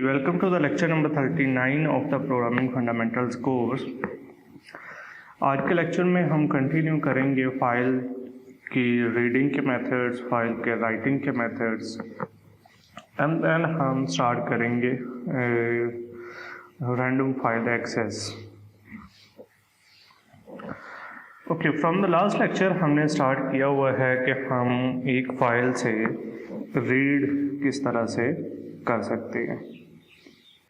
Welcome to the lecture number 39 of the Programming Fundamentals course। आज के lecture में हम कंटिन्यू करेंगे फाइल की रीडिंग के मेथड्स, फाइल के राइटिंग के मेथड्स एंड देन हम स्टार्ट करेंगे random file access. Okay, from the last lecture हमने स्टार्ट किया हुआ है कि हम एक फाइल से रीड किस तरह से कर सकते हैं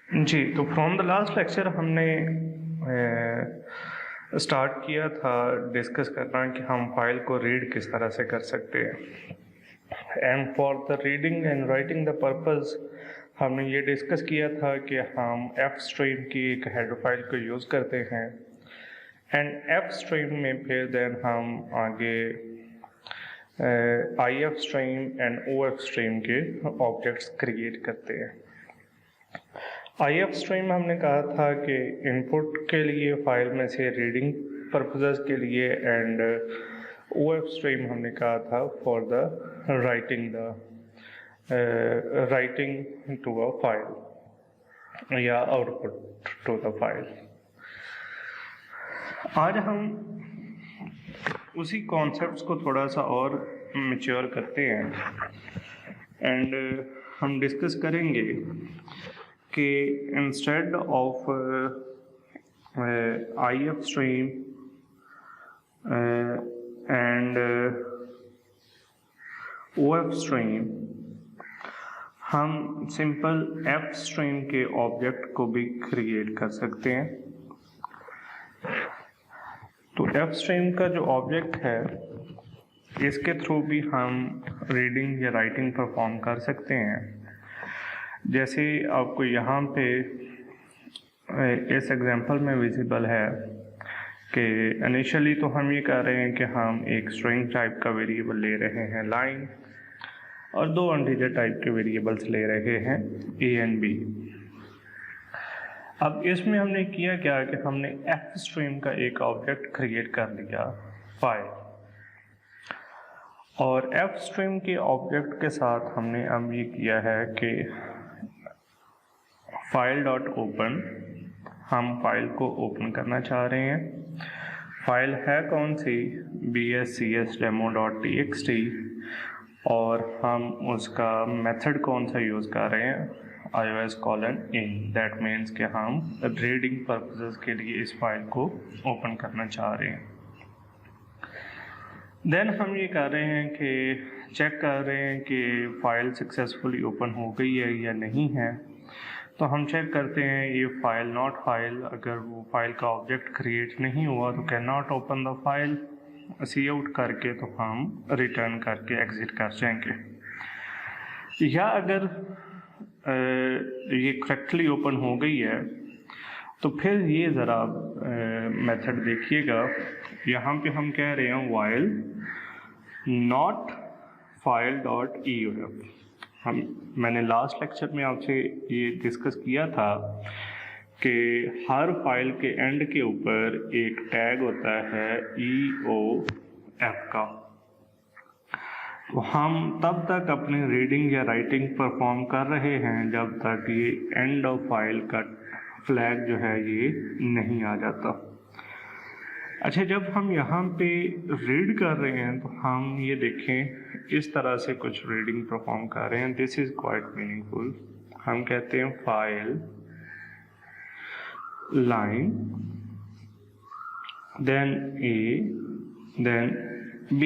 जी। तो फ्रॉम द लास्ट लेक्चर हमने स्टार्ट किया था डिस्कस करना कि हम फाइल को रीड किस तरह से कर सकते हैं। And for the reading and writing the purpose हमने ये डिस्कस किया था कि हम एफ स्ट्रीम की एक हेडर फाइल को यूज़ करते हैं एंड एफ स्ट्रीम में फिर देन हम आगे I F stream and O F stream के ऑब्जेक्ट्स क्रिएट करते हैं। आई एफ स्ट्रीम हमने कहा था कि इनपुट के लिए फाइल में से रीडिंग पर्पसेस के लिए एंड ओ एफ स्ट्रीम हमने कहा था for the writing to a file या आउटपुट टू द फाइल। आज हम उसी कॉन्सेप्ट्स को थोड़ा सा और मैच्योर करते हैं एंड हम डिस्कस करेंगे कि instead of I F stream and O F stream हम सिंपल एफ स्ट्रीम के ऑब्जेक्ट को भी क्रिएट कर सकते हैं। तो एफ स्ट्रीम का जो ऑब्जेक्ट है इसके थ्रू भी हम रीडिंग या राइटिंग परफॉर्म कर सकते हैं। जैसे आपको यहाँ पे इस एग्जांपल में विजिबल है कि इनिशियली तो हम ये कह रहे हैं कि हम एक स्ट्रिंग टाइप का वेरिएबल ले रहे हैं लाइन और दो इंटीजर टाइप के वेरिएबल्स ले रहे हैं ए एंड बी। अब इसमें हमने किया क्या कि हमने एफ स्ट्रीम का एक ऑब्जेक्ट क्रिएट कर लिया फाइल, और एफ स्ट्रीम के ऑब्जेक्ट के साथ हमने अब ये किया है कि फाइल डॉट ओपन, हम फाइल को ओपन करना चाह रहे हैं। फाइल है कौन सी, bscsdemo.txt, और हम उसका मेथड कौन सा यूज़ कर रहे हैं, ios:in। दैट मीन्स कि हम रीडिंग पर्पसेस के लिए इस फाइल को ओपन करना चाह रहे हैं। देन हम ये कर रहे हैं कि चेक कर रहे हैं कि फाइल सक्सेसफुली ओपन हो गई है या नहीं है। तो हम चेक करते हैं ये फाइल नॉट फाइल, अगर वो फाइल का ऑब्जेक्ट क्रिएट नहीं हुआ तो can not open the file, C out करके तो हम रिटर्न करके एग्जिट कर जाएंगे। या अगर ये करेक्टली ओपन हो गई है तो फिर ये ज़रा मेथड देखिएगा। यहाँ पे हम कह रहे हैं while not file dot EOF। मैंने लास्ट लेक्चर में आपसे ये डिस्कस किया था कि हर फाइल के एंड के ऊपर एक टैग होता है EOF का। तो हम तब तक अपनी रीडिंग या राइटिंग परफॉर्म कर रहे हैं जब तक ये एंड ऑफ फाइल का फ्लैग जो है ये नहीं आ जाता। अच्छा, जब हम यहाँ पे रीड कर रहे हैं तो हम ये देखें इस तरह से कुछ रीडिंग परफॉर्म कर रहे हैं। This is quite meaningful. हम कहते हैं file line then A then B।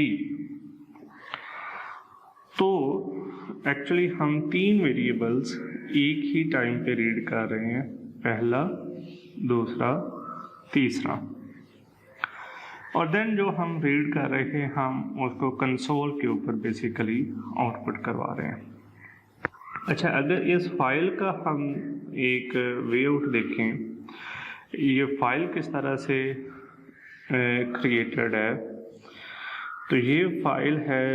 तो एक्चुअली हम तीन वेरिएबल्स एक ही टाइम पे रीड कर रहे हैं, पहला, दूसरा, तीसरा। और देन जो हम रीड कर रहे हैं हम उसको कंसोल के ऊपर बेसिकली आउटपुट करवा रहे हैं। अच्छा, अगर इस फाइल का हम एक वे आउट देखें, ये फाइल किस तरह से क्रिएटेड है, तो ये फाइल है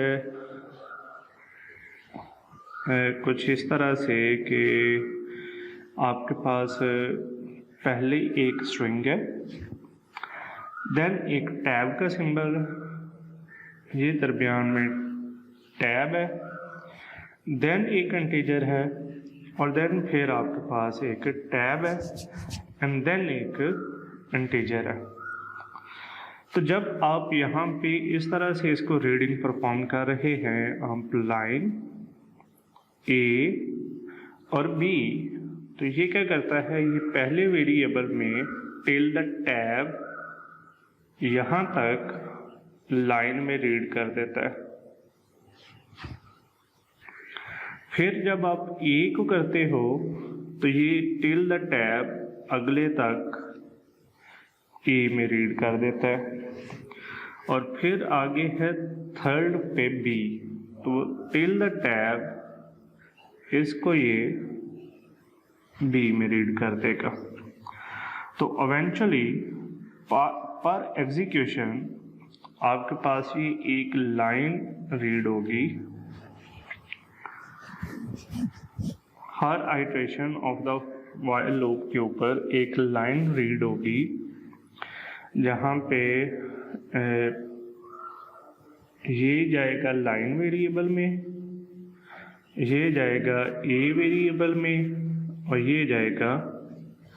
कुछ इस तरह से कि आपके पास पहले एक स्ट्रिंग है, देन एक टैब का सिंबल, ये दरमियान में टैब है, देन एक इंटीजर है और देन फिर आपके पास एक टैब है एंड देन एक इंटीजर है। तो जब आप यहाँ पे इस तरह से इसको रीडिंग परफॉर्म कर रहे हैं, आप लाइन ए और बी, तो ये क्या करता है, ये पहले वेरिएबल में टिल द टैब यहाँ तक लाइन में रीड कर देता है। फिर जब आप ए को करते हो तो ये टिल द टैब अगले तक ए में रीड कर देता है। और फिर आगे है थर्ड पे बी, तो टिल द टैब इसको ये बी में रीड कर देगा। तो इवेंचुअली पर एग्जीक्यूशन आपके पास ये एक लाइन रीड होगी, हर iteration of the while loop के ऊपर एक लाइन रीड होगी, जहाँ पे ये जाएगा लाइन वेरिएबल में, ये जाएगा ए वेरिएबल में और ये जाएगा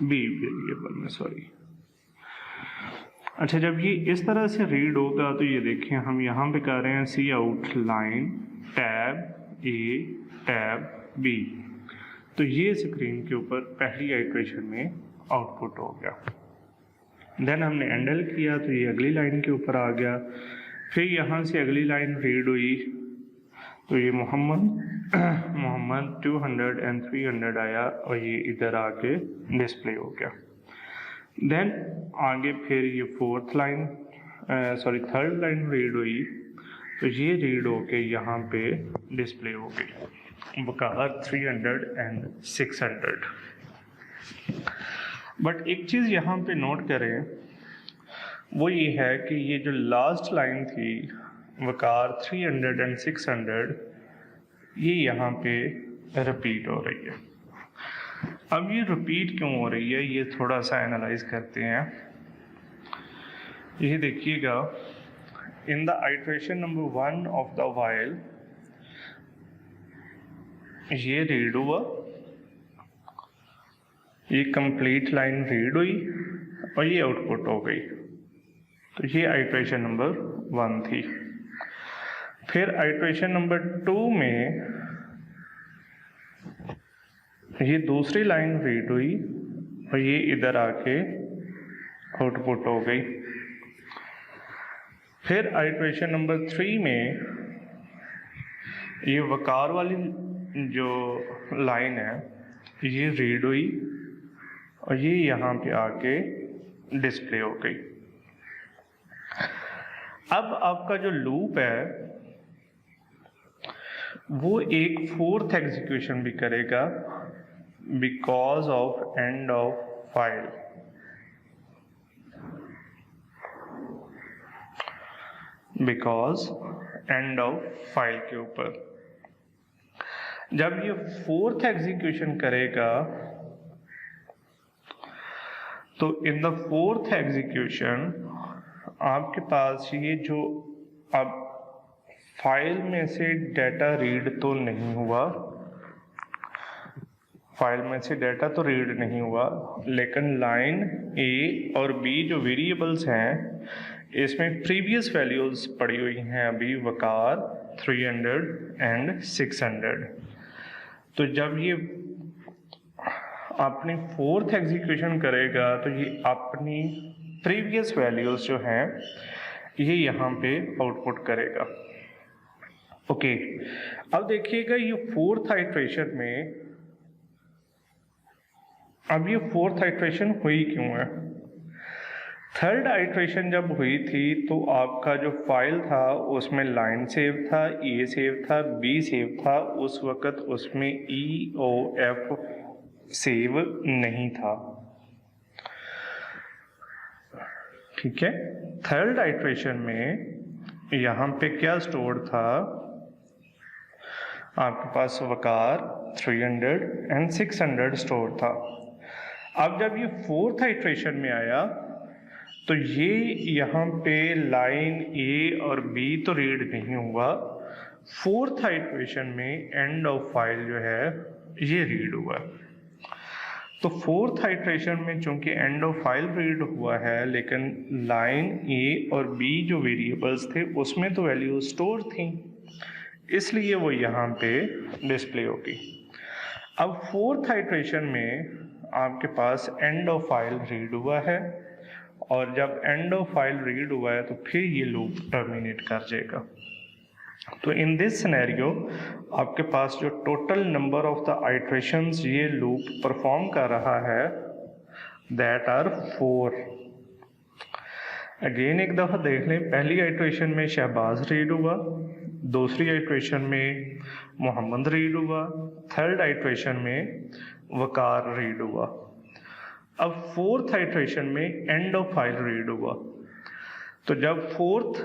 बी वेरिएबल में, सॉरी। अच्छा, जब ये इस तरह से रीड होगा तो ये देखें हम यहाँ पे कर रहे हैं सी आउट लाइन टैब ए टैब बी, तो ये स्क्रीन के ऊपर पहली आइट्रेशन में आउटपुट हो गया। देन हमने एंडल किया तो ये अगली लाइन के ऊपर आ गया। फिर यहाँ से अगली लाइन रीड हुई तो ये मोहम्मद 200 एंड 300 आया और ये इधर आके डिस्प्ले हो गया। देन आगे फिर ये थर्ड लाइन रीड हुई तो ये रीड होके यहाँ पे डिस्प्ले हो गई, वकार 300 एंड 600। बट एक चीज़ यहाँ पे नोट करें, वो ये है कि ये जो लास्ट लाइन थी वकार 300 एंड 600, ये यहाँ पे रिपीट हो रही है। अब ये रिपीट क्यों हो रही है, ये थोड़ा सा एनालाइज करते हैं। ये देखिएगा, in the iteration number 1 of the while ये रीड हुआ, ये कंप्लीट लाइन रीड हुई और ये आउटपुट हो गई। तो ये आइट्रेशन नंबर 1 थी। फिर आइट्रेशन नंबर 2 में ये दूसरी लाइन रीड हुई और ये इधर आके आउटपुट हो गई। फिर आइट्रेशन नंबर 3 में ये वकार वाली जो लाइन है ये रीड हुई और ये यहाँ पे आके डिस्प्ले हो गई। अब आपका जो लूप है वो एक 4th एग्जीक्यूशन भी करेगा because of end of file. Because end of file के ऊपर जब ये 4th एग्जीक्यूशन करेगा तो इन द 4th एग्जीक्यूशन आपके पास ये जो अब फाइल में से डाटा रीड तो नहीं हुआ, फाइल में से डाटा तो रीड नहीं हुआ, लेकिन लाइन ए और बी जो वेरिएबल्स हैं इसमें प्रीवियस वैल्यूज पड़ी हुई हैं अभी वकार 300 एंड 600। तो जब ये अपनी 4th एग्जीक्यूशन करेगा तो ये अपनी प्रीवियस वैल्यूज जो हैं ये यहाँ पे आउटपुट करेगा। ओके, अब देखिएगा ये 4th आइट्रेशन में, अब ये 4th आइट्रेशन हुई क्यों है? 3rd आइट्रेशन जब हुई थी तो आपका जो फाइल था उसमें लाइन सेव था, ए सेव था, बी सेव था, उस वक़्त उसमें ई ओ एफ सेव नहीं था। ठीक है, 3rd आइट्रेशन में यहाँ पे क्या स्टोर था, आपके पास वकार 300 एंड 600 स्टोर था। अब जब ये 4th आइट्रेशन में आया तो ये यहाँ पे लाइन ए और बी तो रीड नहीं हुआ, 4th आइट्रेशन में एंड ऑफ फाइल जो है ये रीड हुआ है। तो फोर्थ आइट्रेशन में चूंकि एंड ऑफ फाइल रीड हुआ है, लेकिन लाइन ए और बी जो वेरिएबल्स थे उसमें तो वैल्यू स्टोर थी, इसलिए वो यहाँ पे डिस्प्ले होगी। अब फोर्थ आइट्रेशन में आपके पास एंड ऑफ फाइल रीड हुआ है, और जब एंड ऑफ फाइल रीड हुआ है तो फिर ये लूप टर्मिनेट कर जाएगा। तो इन दिस सिनेरियो आपके पास जो total number of the iterations ये लूप परफॉर्म कर रहा है दैट आर 4। अगेन एक दफ़ा देख लें, पहली आइट्रेशन में शहबाज रीड हुआ, दूसरी आइट्रेशन में मोहम्मद रीड हुआ, थर्ड आइट्रेशन में वकार रीड हुआ। अब फोर्थ आइट्रेशन में एंड ऑफ फाइल रीड हुआ। तो जब फोर्थ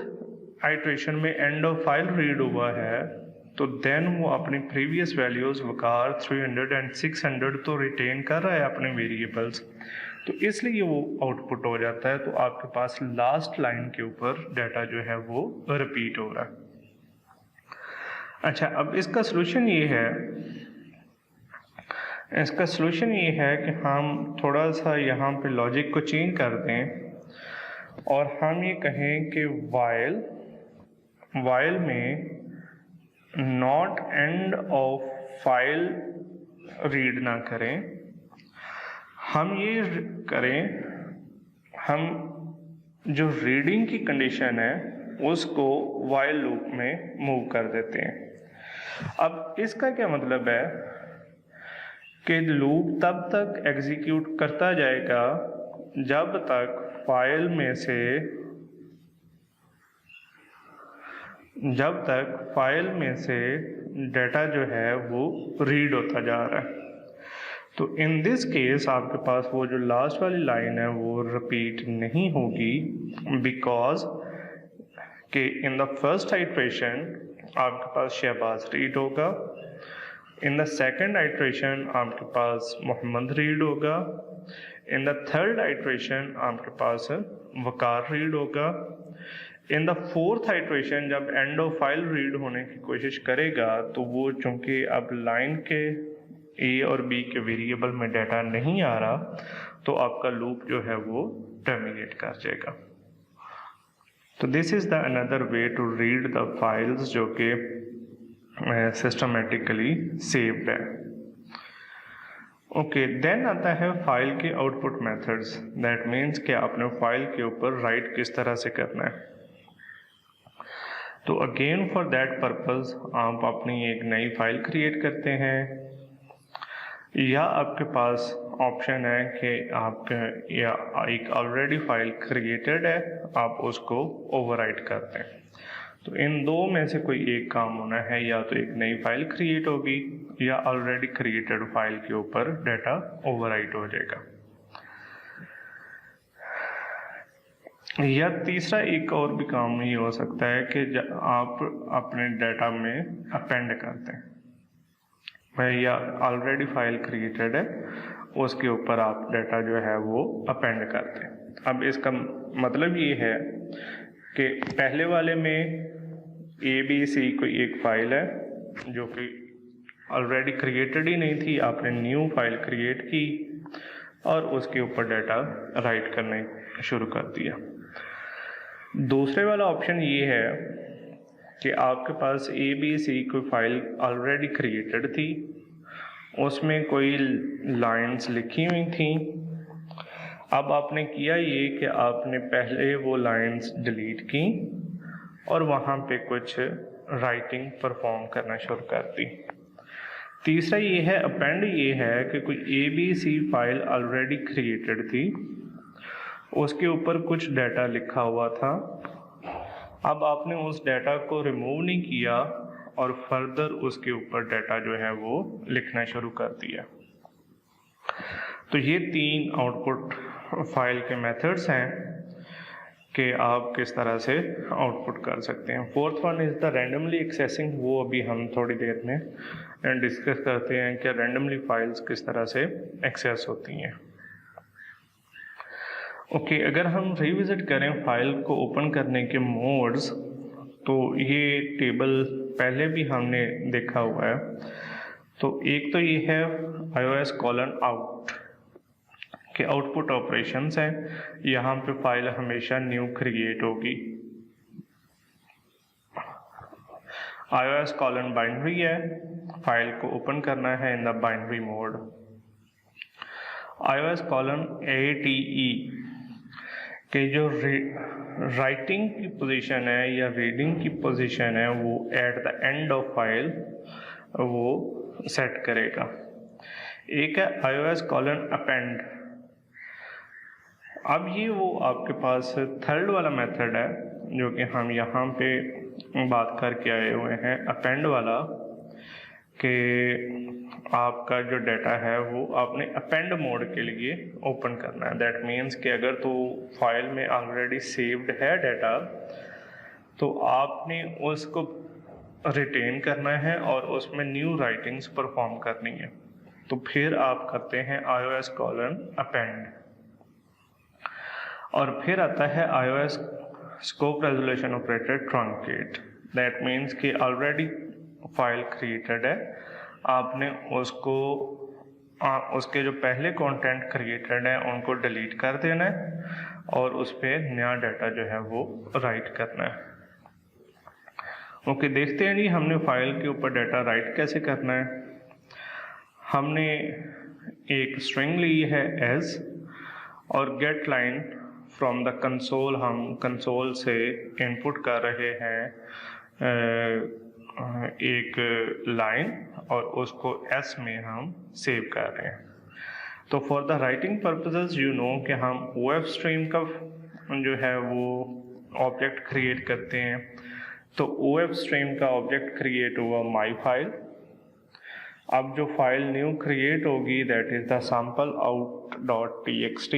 आइट्रेशन में एंड ऑफ फाइल रीड हुआ है तो देन वो अपनी प्रीवियस वैल्यूज वकार 300 एंड 600 तो रिटेन कर रहा है अपने वेरिएबल्स, तो इसलिए वो आउटपुट हो जाता है। तो आपके पास लास्ट लाइन के ऊपर डाटा जो है वो रिपीट हो रहा है। अच्छा, अब इसका सोल्यूशन ये है कि हम थोड़ा सा यहाँ पे लॉजिक को चेंज कर दें और हम ये कहें कि वाइल में not end of file read ना करें, हम ये करें, हम जो रीडिंग की कंडीशन है उसको वाइल लूप में मूव कर देते हैं। अब इसका क्या मतलब है कि लूप तब तक एग्जीक्यूट करता जाएगा जब तक फाइल में से डाटा जो है वो रीड होता जा रहा है। तो इन दिस केस आपके पास वो जो लास्ट वाली लाइन है वो रिपीट नहीं होगी, बिकॉज कि इन द फर्स्ट आइट्रेशन आपके पास शहबाज रीड होगा, इन द सेकेंड आइट्रेशन आपके पास मोहम्मद रीड होगा, इन द थर्ड आइट्रेशन आपके पास वकार रीड होगा, इन द फोर्थ आइट्रेशन जब एंड ऑफ फाइल रीड होने की कोशिश करेगा तो वो चूंकि अब लाइन के ए और बी के वेरिएबल में डाटा नहीं आ रहा तो आपका लूप जो है वो टर्मिनेट कर जाएगा। तो this is the another way to read the files जो कि सिस्टमेटिकली सेव्ड है। ओके, देन आता है फाइल के आउटपुट मेथड्स। दैट मीन्स कि आपने फाइल के ऊपर राइट किस तरह से करना है। तो अगेन फॉर दैट पर्पस आप अपनी एक नई फाइल क्रिएट करते हैं, या आपके पास ऑप्शन है कि आप या एक ऑलरेडी फाइल क्रिएटेड है आप उसको ओवरराइट करते हैं। तो इन दो में से कोई एक काम होना है, या तो एक नई फाइल क्रिएट होगी या ऑलरेडी क्रिएटेड फाइल के ऊपर डाटा ओवरराइट हो जाएगा। या तीसरा एक और भी काम ये हो सकता है कि आप अपने डाटा में अपेंड करते हैं, या ऑलरेडी फाइल क्रिएटेड है उसके ऊपर आप डाटा जो है वो अपेंड करते हैं। अब इसका मतलब ये है कि पहले वाले में ABC कोई एक फाइल है जो कि ऑलरेडी क्रिएटेड ही नहीं थी, आपने न्यू फाइल क्रिएट की और उसके ऊपर डाटा राइट करने शुरू कर दिया। दूसरे वाला ऑप्शन ये है कि आपके पास ABC कोई फाइल ऑलरेडी क्रिएटेड थी, उसमें कोई लाइंस लिखी हुई थी। अब आपने किया ये कि आपने पहले वो लाइंस डिलीट की और वहाँ पे कुछ राइटिंग परफॉर्म करना शुरू कर दी। तीसरा ये है अपेंड, ये है कि कोई ABC फाइल ऑलरेडी क्रिएटेड थी, उसके ऊपर कुछ डाटा लिखा हुआ था। अब आपने उस डाटा को रिमूव नहीं किया और फर्दर उसके ऊपर डाटा जो है वो लिखना शुरू कर दिया। तो ये तीन आउटपुट फाइल के मेथड्स हैं कि आप किस तरह से आउटपुट कर सकते हैं। Fourth one is the randomly accessing, वो अभी हम थोड़ी देर में डिस्कस करते हैं कि रैंडमली फाइल्स किस तरह से एक्सेस होती हैं। ओके, अगर हम रिविजिट करें फाइल को ओपन करने के मोड्स, तो ये टेबल पहले भी हमने देखा हुआ है। तो एक तो ये है iOS:out के आउटपुट ऑपरेशंस हैं। यहाँ पे फाइल हमेशा न्यू क्रिएट होगी। iOS:binary है, फाइल को ओपन करना है in the binary mode. iOS:ATE के जो राइटिंग की पोजीशन है या रीडिंग की पोजीशन है वो at the end of file वो सेट करेगा। एक है iOS:append। अब ये वो आपके पास थर्ड वाला मेथड है जो कि हम यहाँ पे बात करके आए हुए हैं, अपेंड वाला, कि आपका जो डाटा है वो आपने अपेंड मोड के लिए ओपन करना है। दैट मीन्स कि अगर तो फाइल में ऑलरेडी सेव्ड है डाटा तो आपने उसको रिटेन करना है और उसमें न्यू राइटिंग्स परफॉर्म करनी है। तो फिर आप करते हैं iOS:append। और फिर आता है iOS scope resolution operator truncate. That means कि ऑलरेडी फाइल क्रिएटेड है, आपने उसको उसके जो पहले कंटेंट क्रिएटेड है उनको डिलीट कर देना है और उस पर नया डाटा जो है वो राइट करना है। ओके, देखते हैं जी हमने फाइल के ऊपर डाटा राइट कैसे करना है। हमने एक स्ट्रिंग ली है एज और get line from the console, हम कंसोल से इनपुट कर रहे हैं एक लाइन और उसको एस में हम सेव कर रहे हैं। तो for the writing purposes you know कि हम OF स्ट्रीम का जो है वो ऑब्जेक्ट क्रिएट करते हैं। तो OF स्ट्रीम का ऑब्जेक्ट क्रिएट हुआ माई फाइल। अब जो फाइल न्यू क्रिएट होगी दैट इज द sampleout.txt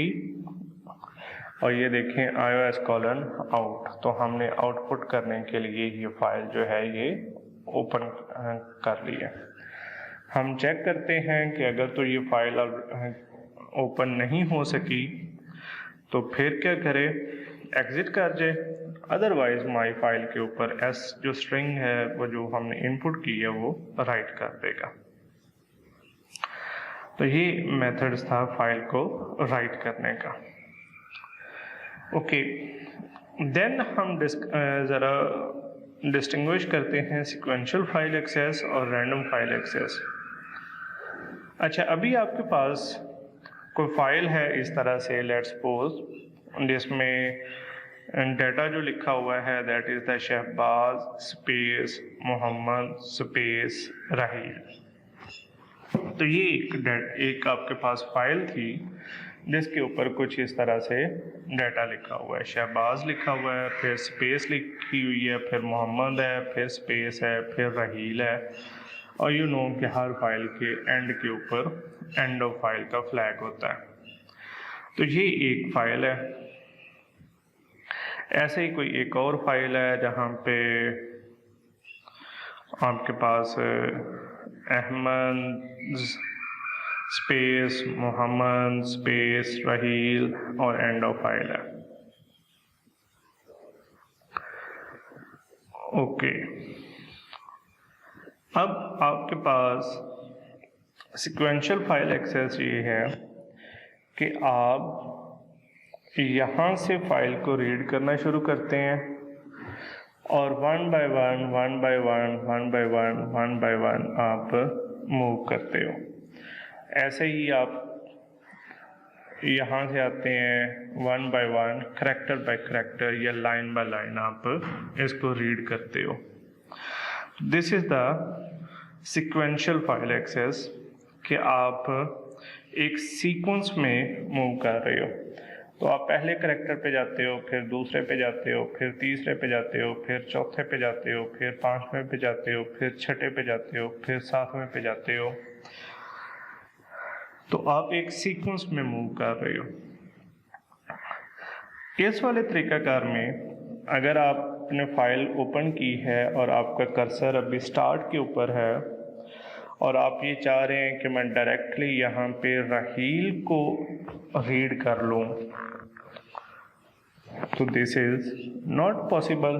और ये देखें iOS:out। तो हमने आउटपुट करने के लिए ये फाइल जो है ये ओपन कर ली है। हम चेक करते हैं कि अगर तो ये फाइल ओपन नहीं हो सकी तो फिर क्या करें, एग्जिट कर जाए, अदरवाइज माई फाइल के ऊपर एस जो स्ट्रिंग है वो जो हमने इनपुट की है वो राइट कर देगा। तो ये मेथड्स था फाइल को राइट करने का। ओके, देन हम ज़रा डिस्टिंग्विश करते हैं सीक्वेंशियल फाइल एक्सेस और रैंडम फाइल एक्सेस। अच्छा, अभी आपके पास कोई फाइल है इस तरह से, लेट्स सपोज, जिसमें डाटा जो लिखा हुआ है that is the Shahbaz space Mohammad space Raheel. तो ये एक आपके पास फाइल थी जिसके ऊपर कुछ इस तरह से डाटा लिखा हुआ है, शहबाज लिखा हुआ है, फिर स्पेस लिखी हुई है, फिर मोहम्मद है, फिर स्पेस है, फिर राहील है। और यू नो कि हर फाइल के एंड के ऊपर एंड ऑफ फाइल का फ्लैग होता है। तो ये एक फाइल है। ऐसे ही कोई एक और फाइल है जहाँ पे आपके पास अहमद स्पेस मोहम्मद स्पेस राहील और एंड ऑफ फाइल है। ओके, अब आपके पास सीक्वेंशियल फाइल एक्सेस ये है कि आप यहाँ से फाइल को रीड करना शुरू करते हैं और वन बाय वन आप मूव करते हो। ऐसे ही आप यहाँ से आते हैं one by one, character by character या लाइन बाय लाइन आप इसको रीड करते हो। This is the sequential file access कि आप एक सीक्वेंस में मूव कर रहे हो। तो आप पहले करैक्टर पे जाते हो, फिर दूसरे पे जाते हो, फिर तीसरे पे जाते हो, फिर चौथे पे जाते हो, फिर पांचवें पे जाते हो, फिर छठे पे जाते हो, फिर सातवें पे जाते हो। तो आप एक सीक्वेंस में मूव कर रहे हो। इस वाले तरीकाकार में अगर आपने फाइल ओपन की है और आपका कर्सर अभी स्टार्ट के ऊपर है और आप ये चाह रहे हैं कि मैं डायरेक्टली यहाँ पे राहील को रीड कर लूँ, तो दिस इज नॉट पॉसिबल।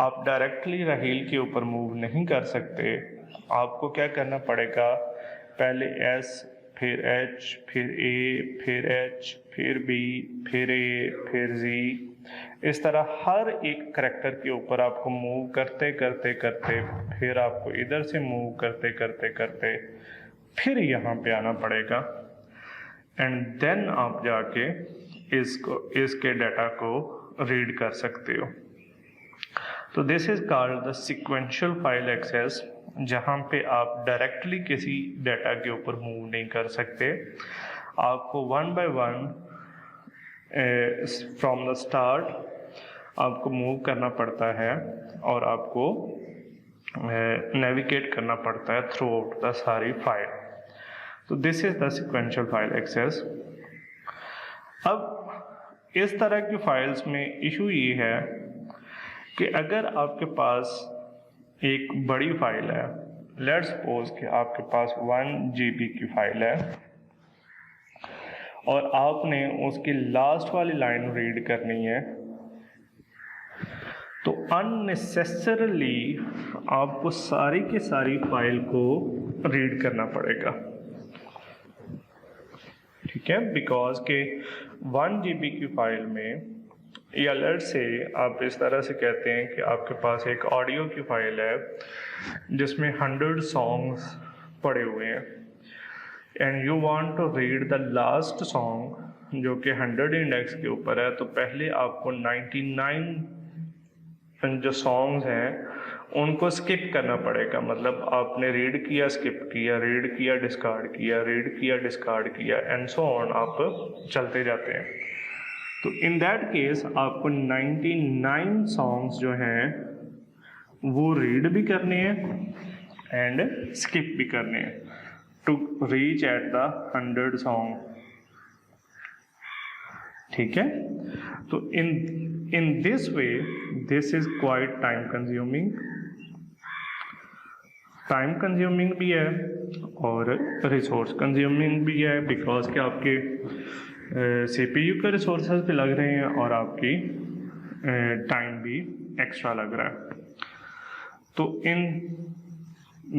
आप डायरेक्टली राहील के ऊपर मूव नहीं कर सकते। आपको क्या करना पड़ेगा, पहले S, फिर H, फिर A, फिर H, फिर B, फिर A, फिर Z, इस तरह हर एक करैक्टर के ऊपर आपको मूव करते करते करते फिर आपको इधर से मूव करते करते करते फिर यहाँ पे आना पड़ेगा, एंड देन आप जाके इसके डाटा को रीड कर सकते हो। तो this is called the sequential file access, जहाँ पे आप डायरेक्टली किसी डाटा के ऊपर मूव नहीं कर सकते, आपको one by one from the start आपको मूव करना पड़ता है और आपको नेविगेट करना पड़ता है थ्रू आउट द सारी फाइल। तो this is the sequential file access. अब इस तरह की फाइल्स में इशू ये है कि अगर आपके पास एक बड़ी फाइल है, लेट्स सपोज कि आपके पास 1 GB की फाइल है और आपने उसकी लास्ट वाली लाइन रीड करनी है, तो अननेसेसरली आपको सारी की सारी फाइल को रीड करना पड़ेगा, ठीक है, बिकॉज के 1 GB की फाइल में, या लेट से आप इस तरह से कहते हैं कि आपके पास एक ऑडियो की फाइल है जिसमें 100 सॉन्ग्स पड़े हुए हैं, and you want to read the last song जो कि 100 इंडेक्स के ऊपर है, तो पहले आपको 99 जो सॉन्ग्स हैं उनको स्किप करना पड़ेगा। मतलब आपने रीड किया, स्किप किया, रीड किया, डिस्कार्ड किया, रीड किया, डिस्कार्ड किया, एंड सो ऑन, आप चलते जाते हैं। तो इन दैट केस आपको 99 सॉन्ग्स जो हैं वो रीड भी करने हैं एंड स्किप भी करने हैं to reach at the 100 song, ठीक है। तो in this way this is quite time consuming भी है और रिसोर्स कंज्यूमिंग भी है, बिकॉज कि आपके CPU के रिसोर्सेज भी लग रहे हैं और आपकी टाइम भी एक्स्ट्रा लग रहा है। तो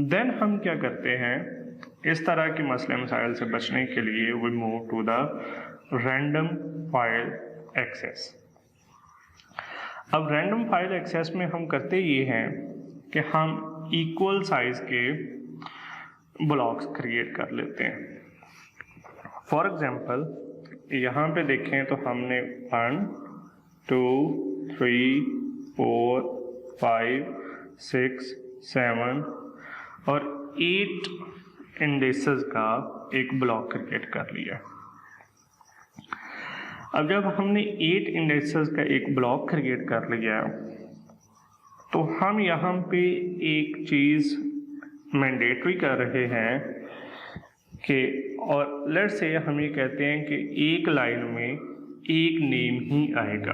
देन हम क्या करते हैं, इस तरह के मसले मसाइल से बचने के लिए we move to the random file access. अब रैंडम फाइल एक्सेस में हम करते ये हैं कि हम इक्वल साइज के ब्लॉक्स क्रिएट कर लेते हैं। फॉर एग्जांपल यहाँ पे देखें तो हमने 1, 2, 3, 4, 5, 6, 7 और 8 इंडेक्सेस का एक ब्लॉक क्रिएट कर लिया। अब जब हमने 8 इंडेक्सेस का एक ब्लॉक क्रिएट कर लिया तो हम यहाँ पे एक चीज़ मैंडेटरी कर रहे हैं कि, और लेट्स से हम ये कहते हैं कि एक लाइन में एक नेम ही आएगा,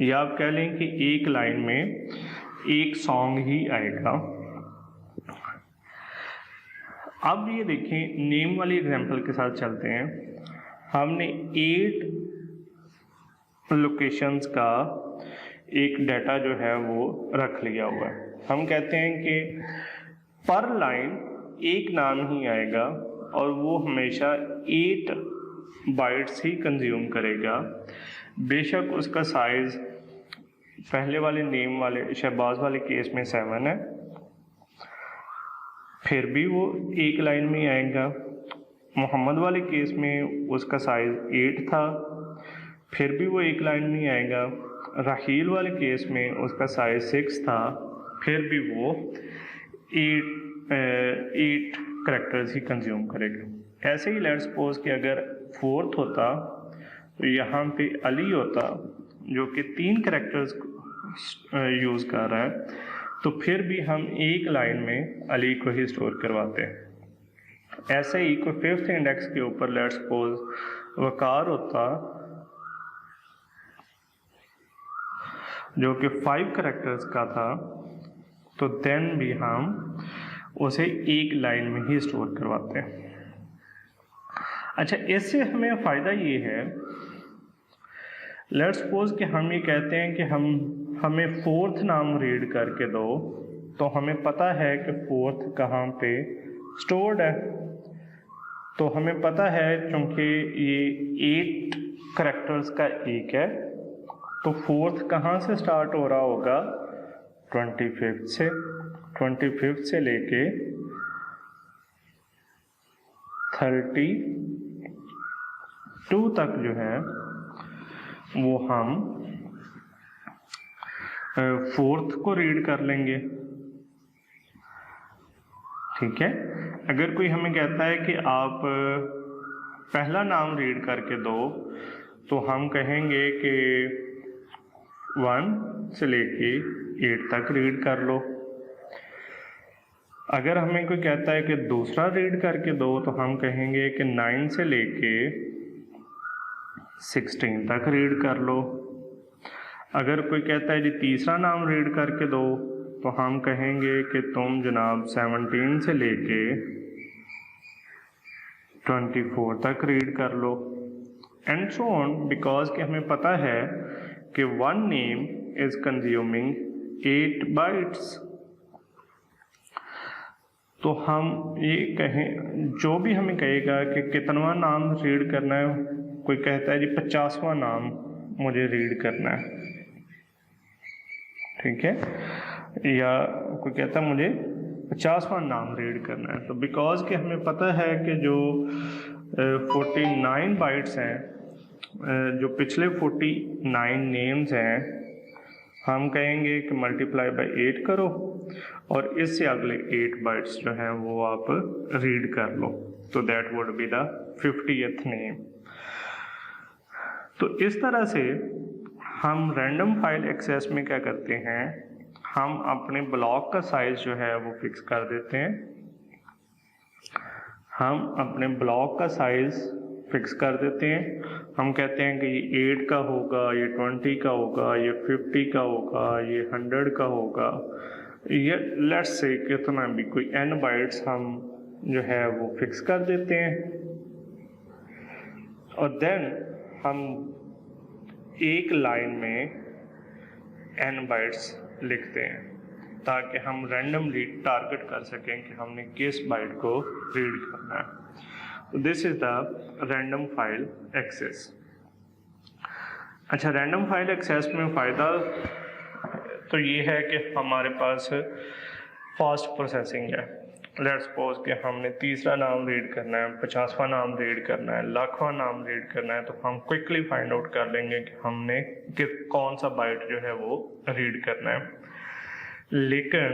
या आप कह लें कि एक लाइन में एक सॉन्ग ही आएगा। अब ये देखें, नेम वाली एग्जांपल के साथ चलते हैं। हमने 8 लोकेशंस का एक डाटा जो है वो रख लिया हुआ है। हम कहते हैं कि पर लाइन एक नाम ही आएगा और वो हमेशा 8 बाइट्स ही कंज्यूम करेगा, बेशक उसका साइज पहले वाले नेम वाले शहबाज वाले केस में 7 है, फिर भी वो एक लाइन में ही आएगा। मोहम्मद वाले केस में उसका साइज 8 था, फिर भी वो एक लाइन में ही आएगा। राहील वाले केस में उसका साइज 6 था, फिर भी वो 8 करैक्टर्स ही कंज्यूम करेगा। ऐसे ही लेट्स सपोज कि अगर 4th होता तो यहाँ पे अली होता जो कि 3 करैक्टर्स यूज़ कर रहा है, तो फिर भी हम एक लाइन में अली को ही स्टोर करवाते हैं। ऐसे ही कोई 5th इंडेक्स के ऊपर लेट्स सपोज वकार होता जो कि 5 करैक्टर्स का था, तो देन भी हम उसे एक लाइन में ही स्टोर करवाते हैं। अच्छा, इससे हमें फ़ायदा ये है, लेट्स सपोज कि हम ये कहते हैं कि हमें 4th नाम रीड करके दो तो हमें पता है कि फोर्थ कहाँ पे स्टोर्ड है। तो हमें पता है चूँकि ये 8 करैक्टर्स का एक है, तो फोर्थ कहाँ से स्टार्ट हो रहा होगा, 25th से लेके 32 तक जो है वो हम फोर्थ को रीड कर लेंगे। ठीक है, अगर कोई हमें कहता है कि आप पहला नाम रीड करके दो, तो हम कहेंगे कि 1 से लेके 8 तक रीड कर लो। अगर हमें कोई कहता है कि दूसरा रीड करके दो, तो हम कहेंगे कि 9 से लेके 16 तक रीड कर लो। अगर कोई कहता है जी तीसरा नाम रीड करके दो, तो हम कहेंगे कि तुम जनाब 17 से लेके 24 तक रीड कर लो, एंड सो ऑन, बिकॉज कि हमें पता है कि one name is consuming 8 bytes. तो हम ये कहें, जो भी हमें कहेगा कि कितनवा नाम रीड करना है, कोई कहता है जी 50वां नाम मुझे रीड करना है, ठीक है, या कोई कहता है मुझे 50वां नाम रीड करना है, तो बिकॉज कि हमें पता है कि जो 49 बाइट्स हैं, जो पिछले 49 नेम्स हैं, हम कहेंगे कि मल्टीप्लाई बाय 8 करो और इससे अगले 8 बाइट्स जो हैं वो आप रीड कर लो, तो that would be the 50th name. तो इस तरह से हम रैंडम फाइल एक्सेस में क्या करते हैं, हम अपने ब्लॉक का साइज जो है वो फिक्स कर देते हैं। हम अपने ब्लॉक का साइज फिक्स कर देते हैं। हम कहते हैं कि ये 8 का होगा, ये 20 का होगा, ये 50 का होगा, ये 100 का होगा, ये लेट्स से कितना भी कोई n बाइट्स हम जो है वो फिक्स कर देते हैं। और देन हम एक लाइन में n बाइट्स लिखते हैं ताकि हम रैंडमली टारगेट कर सकें कि हमने किस बाइट को रीड करना है। This is the random file access. अच्छा, रैंडम फाइल एक्सेस में फ़ायदा तो ये है कि हमारे पास फास्ट प्रोसेसिंग है। लेट्स सपोज कि हमने तीसरा नाम रीड करना है, 50वां नाम रीड करना है, 1,00,000वां नाम रीड करना है, तो हम क्विकली फाइंड आउट कर लेंगे कि हमने कौन सा बाइट जो है वो रीड करना है, लेकिन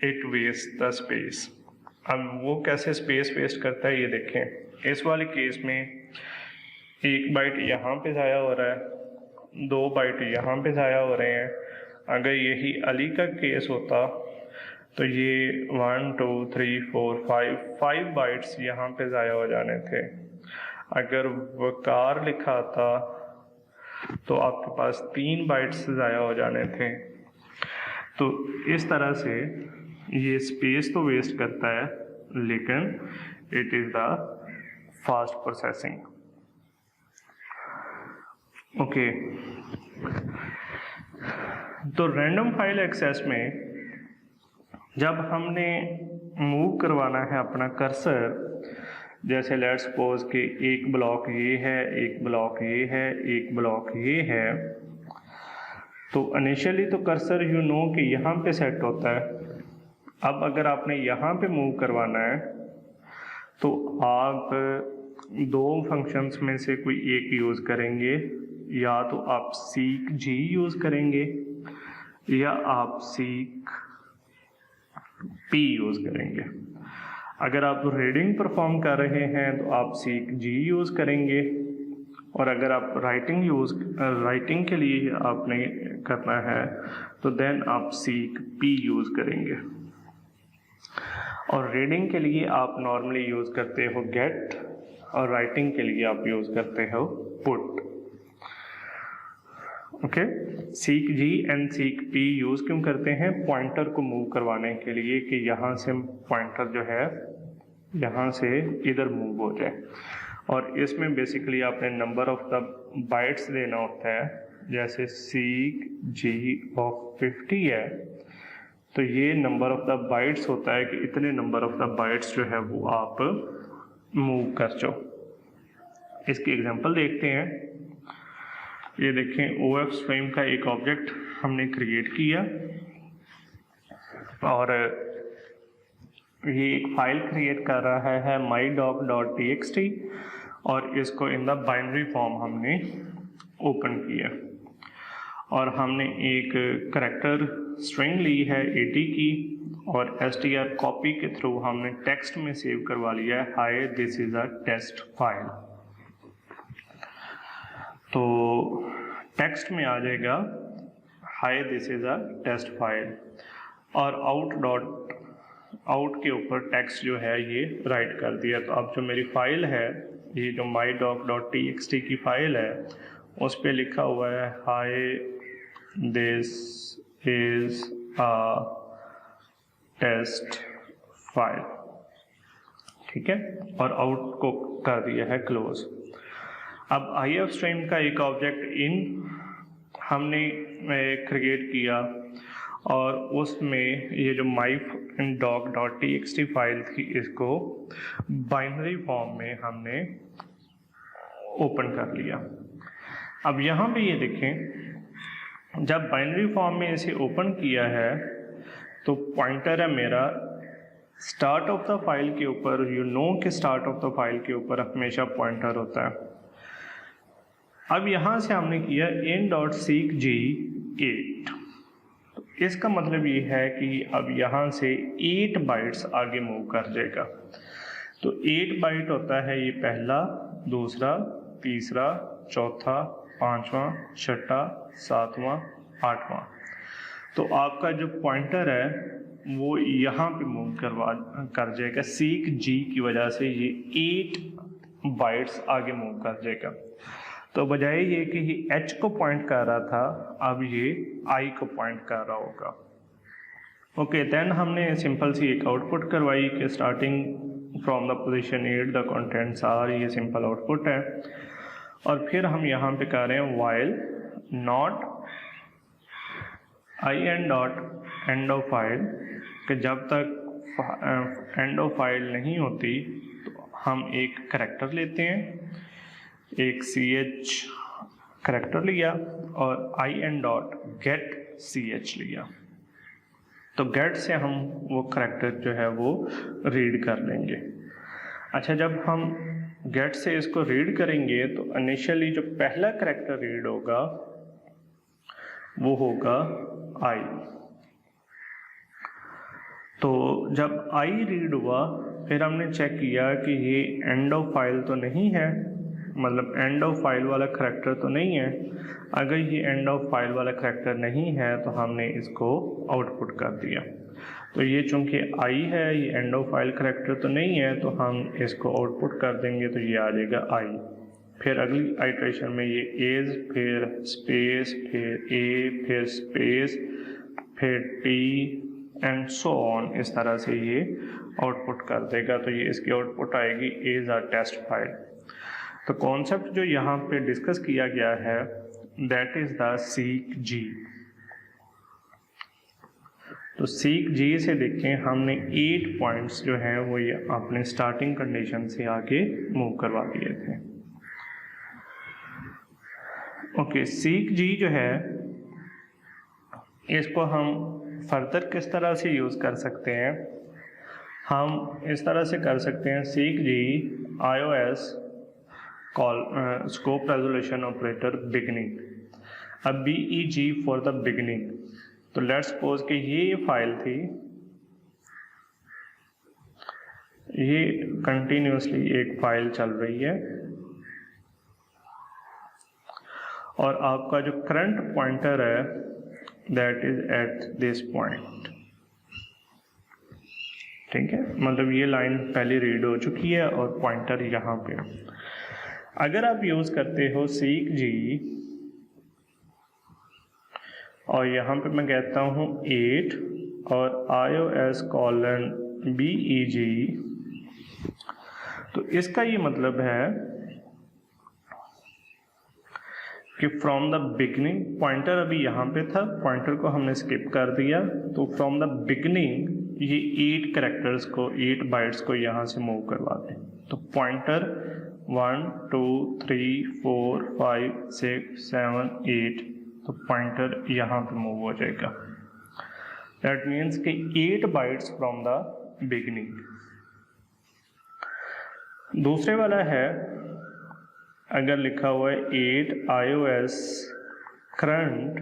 इट वेस्ट द स्पेस। अब वो कैसे स्पेस वेस्ट करता है ये देखें। इस वाले केस में 1 बाइट यहाँ पे ज़ाया हो रहा है, 2 बाइट यहाँ पे ज़ाया हो रहे हैं। अगर यही अली का केस होता तो ये 1 2 3 4 5 बाइट्स यहाँ पे ज़ाया हो जाने थे। अगर वकार लिखा था तो आपके पास 3 बाइट्स ज़ाया हो जाने थे। तो इस तरह से ये स्पेस तो वेस्ट करता है, लेकिन it is the fast processing. Okay, तो रैंडम फाइल एक्सेस में जब हमने मूव करवाना है अपना कर्सर, जैसे लेट्स सपोज कि एक ब्लॉक ये है, एक ब्लॉक ये है, एक ब्लॉक ये है, तो इनिशियली तो कर्सर यू नो कि यहाँ पे सेट होता है। अब अगर आपने यहाँ पे मूव करवाना है तो आप 2 फंक्शंस में से कोई एक यूज़ करेंगे, या तो आप सीक जी यूज़ करेंगे या आप सीक पी यूज़ करेंगे। अगर आप रीडिंग परफॉर्म कर रहे हैं तो आप सीक जी यूज़ करेंगे, और अगर आप राइटिंग के लिए आपने करना है तो देन आप सीक पी यूज़ करेंगे। और रीडिंग के लिए आप नॉर्मली यूज़ करते हो गेट, और राइटिंग के लिए आप यूज़ करते हो put. Okay, seek G and seek P use क्यों करते हैं? पॉइंटर को मूव करवाने के लिए कि यहाँ से पॉइंटर जो है यहाँ से इधर मूव हो जाए। और इसमें बेसिकली आपने नंबर ऑफ द बाइट्स देना होता है। जैसे सीक जी ऑफ 50 है तो ये नंबर ऑफ द बाइट्स होता है कि इतने नंबर ऑफ द बाइट्स जो है वो आप मूव कर जाओ। इसकी एग्जांपल देखते हैं। ये देखें, OF स्ट्रीम का एक ऑब्जेक्ट हमने क्रिएट किया और ये एक फाइल क्रिएट कर रहा है mydog.txt और इसको इन द बाइनरी फॉर्म हमने ओपन किया और हमने एक करैक्टर स्ट्रिंग ली है 80 की और strcpy के थ्रू हमने टेक्स्ट में सेव करवा लिया है hi this is a test file. तो टेक्स्ट में आ जाएगा hi this is a test file और आउट के ऊपर टेक्स्ट जो है ये राइट कर दिया। तो अब जो मेरी फाइल है, ये जो mydog.txt की फाइल है, उस पे लिखा हुआ है hi this is a test file, ठीक है, और आउट को कर दिया है क्लोज। अब IF स्ट्रीम का एक ऑब्जेक्ट इन हमने क्रिएट किया और उसमें ये जो mydog.txt फाइल थी इसको बाइनरी फॉर्म में हमने ओपन कर लिया। अब यहाँ पे ये देखें, जब बाइनरी फॉर्म में इसे ओपन किया है तो पॉइंटर है मेरा स्टार्ट ऑफ द फाइल के ऊपर। कि स्टार्ट ऑफ द फाइल के ऊपर हमेशा पॉइंटर होता है। अब यहाँ से हमने किया in.seekg8, तो इसका मतलब ये है कि अब यहाँ से 8 बाइट्स आगे मूव कर जाएगा। तो 8 बाइट होता है ये पहला, दूसरा, तीसरा, चौथा, पांचवा, छठा, सातवां, आठवां। तो आपका जो पॉइंटर है वो यहाँ पे मूव कर जाएगा। सीक जी की वजह से ये 8 बाइट्स आगे मूव कर जाएगा। तो बजाय ये कि ये H को पॉइंट कर रहा था, अब ये I को पॉइंट कर रहा होगा। ओके, देन हमने सिंपल सी एक आउटपुट करवाई कि starting from the position 8 the contents are, ये सिंपल आउटपुट है। और फिर हम यहाँ पे कर रहे हैं while not end of file, कि जब तक एंड ऑफ फाइल नहीं होती तो हम एक करैक्टर लेते हैं, एक ch करैक्टर लिया और in.getch लिया। तो गेट से हम वो करैक्टर जो है वो रीड कर लेंगे। अच्छा, जब हम गेट से इसको रीड करेंगे तो इनिशियली जो पहला करैक्टर रीड होगा वो होगा I। तो जब I रीड हुआ फिर हमने चेक किया कि ये एंड ऑफ फाइल तो नहीं है, मतलब एंड ऑफ फाइल वाला करैक्टर तो नहीं है। अगर ये एंड ऑफ फाइल वाला करैक्टर नहीं है तो हमने इसको आउटपुट कर दिया। तो ये चूंकि I है, ये एंड ऑफ फाइल करैक्टर तो नहीं है, तो हम इसको आउटपुट कर देंगे तो ये आ जाएगा I। फिर अगली आइट्रेशन में ये एज, फिर स्पेस, फिर ए, फिर स्पेस, फिर टी एंड सो ऑन, इस तरह से ये आउटपुट कर देगा। तो ये इसकी आउटपुट आएगी एज अ टेस्ट फाइल। तो कॉन्सेप्ट जो यहाँ पे डिस्कस किया गया है दैट इज द सीक जी। तो सीक जी से देखें, हमने 8 पॉइंट्स जो हैं वो ये अपने स्टार्टिंग कंडीशन से आगे मूव करवा दिए थे। ओके, सीक जी जो है इसको हम फर्दर किस तरह से यूज़ कर सकते हैं? हम इस तरह से कर सकते हैं, सीक जी iOS call scope resolution operator beginning, अब BEG फॉर द बिगनिंग। तो लेट्स सपोज कि ये फाइल थी, ये कंटिन्यूसली एक फाइल चल रही है और आपका जो करंट पॉइंटर है that is at this point, ठीक है, मतलब ये लाइन पहले रीड हो चुकी है और पॉइंटर यहाँ पे। अगर आप यूज करते हो सीक जी और यहाँ पे मैं कहता हूँ 8 और iOS :BEG, तो इसका ये मतलब है कि फ्रॉम द बिगनिंग, पॉइंटर अभी यहाँ पे था, पॉइंटर को हमने स्किप कर दिया, तो फ्रॉम द बिगनिंग ये 8 कैरेक्टर्स को, 8 बाइट्स को यहाँ से मूव करवा दें। तो पॉइंटर 1 2 3 4 5 6 7 8, तो पॉइंटर यहाँ पे मूव हो जाएगा। दैट मीन्स कि 8 बाइट्स फ्रॉम द बिगनिंग। दूसरे वाला है, अगर लिखा हुआ है 8 iOS करंट,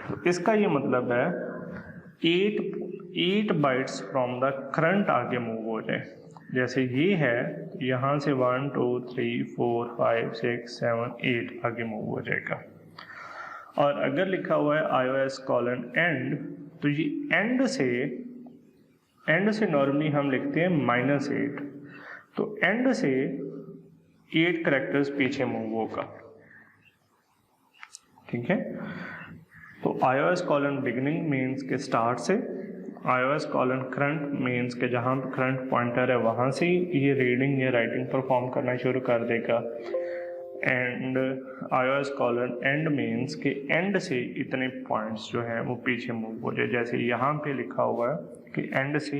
तो इसका ये मतलब है 8 बाइट्स फ्रॉम द करंट आगे मूव हो जाए। जैसे ये है, यहाँ से 1 2 3 4 5 6 7 8 आगे मूव हो जाएगा। और अगर लिखा हुआ है iOS :end, तो ये एंड से नॉर्मली हम लिखते हैं -8, तो एंड से 8 कैरेक्टर्स पीछे मूव होगा। ठीक है, तो iOS :beginning मीन्स के स्टार्ट से, iOS :current मीन्स के जहाँ पे करंट पॉइंटर है वहाँ से ये रीडिंग या राइटिंग परफॉर्म करना शुरू कर देगा। एंड iOS :end मीन्स के एंड से इतने पॉइंट्स जो हैं वो पीछे मूव हो जाए। जैसे यहाँ पे लिखा हुआ है कि एंड से